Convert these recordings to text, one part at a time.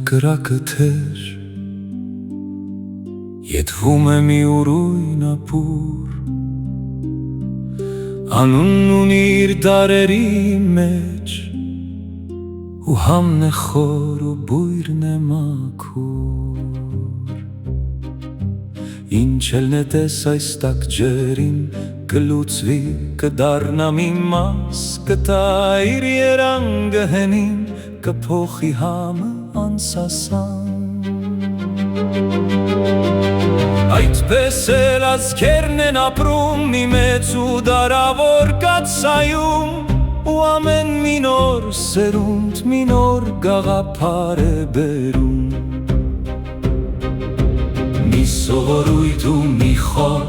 կրակը թեր, եթվում է մի ուրույն ապուր, անունն ունի իր դարերի մեջ, ու համն է խոր ու բույրն է մաքուր։ Ինչ էլ նետես այս տաք ջերին, կլուծվի, կդառնա մի մաս, կտա իր երանգը հենին, կփոխի համը անսասան։ Այդպես էլ ազգերն են ապրում մի մեծ ու դարավոր կաթսայում, ու ամեն մի նոր սերունդ մի նոր գաղափար է բերում։ Մի սովորույթ ու մի խոհ,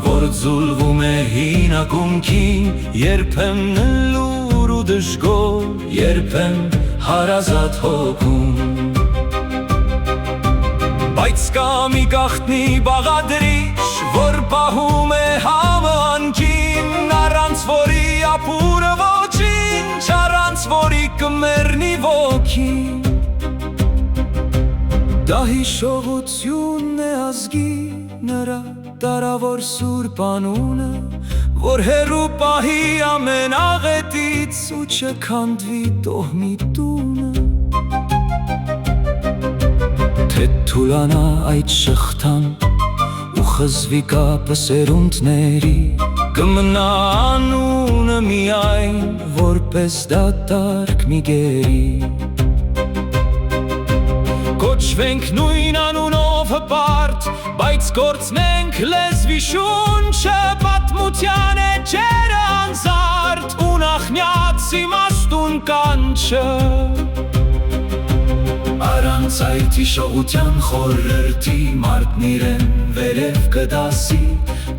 որ ձուլվում է հին ակունքին, երբեմն լուր ու դժգոհ, երբեմն հարազատ հոգում։ Բայց կա մի գաղտնի բաղադրիչ, որ պահում է համը անկին, առանց որի ապուրը ոչինչ, առանց որի կմեռնի ոգին։ Դա հիշողությունն է ազգի նրա դարավոր սուրբ անունը, որ հեռու պահի ամեն աղետից ու չքանդվի տոհմի տունը։ Թե թուլանա այդ շղթան ու խզվի կապը սերունդների, կմնա անունը միայն որպես դատարկ մի գերի։ Կոչվենք նույն անունով հպարտ, բայց գործնենք լեզվի շունչը, պատմության էջերը անզարդ ու նախնյաց իմաստուն կանչը։ Առանց այդ հիշողության խորհրդի մարդն իրեն վերև կդասի,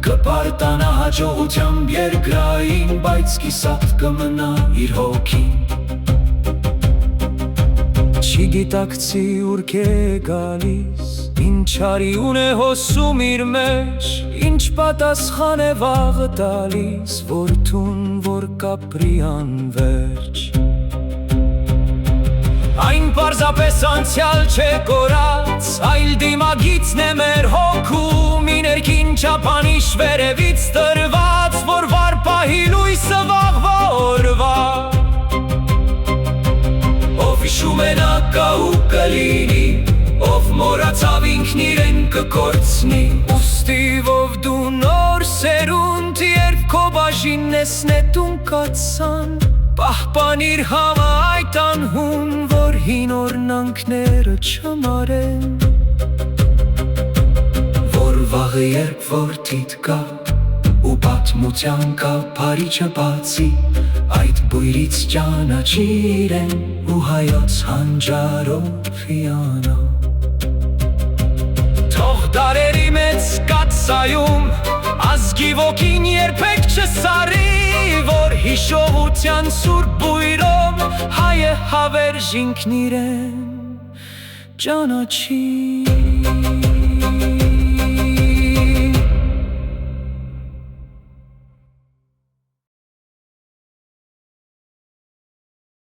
կպարտանա հաջողությամբ երկրային, բայց կիսատ կմնա իր հոգին։ Չգիտակցի ուրք է գալիս, ինչ արյուն է հոսում իր մեջ, ինչ պատասխան է վաղը տալիս, որդուն որ կապրի անվերջ։ Այն պարզապես անցյալ չէ կորած, այլ դիմագիծն է մեր հոգում, մի ներքին չափանիշ վերևից տրված, որ վար պահի լույսը վաղվա օրվա։ Ով հիշում է նա կա ու կլինի, ով մոռացավ ինքն իրեն կկորցնի։ Ուստիվ ով դու նոր սերունդ, երբ քո բաժինն ես նետում կացան, պահպանիր համը այդ անհուն, որ հին օրնանքները չմարեն։ Որ վաղը երբ որդիդ կա ու պատմության կափարիչը բացի, այդ բույրից ճանաչիր են ու հայոց հանջարով հիանա։ Թող դարերի մեծ կաթսայում ազգի ոգին երբեք չսարի, որ հիշողության սուրբ բույրով հայը հավերժ ինքն իրեն ճանաչի։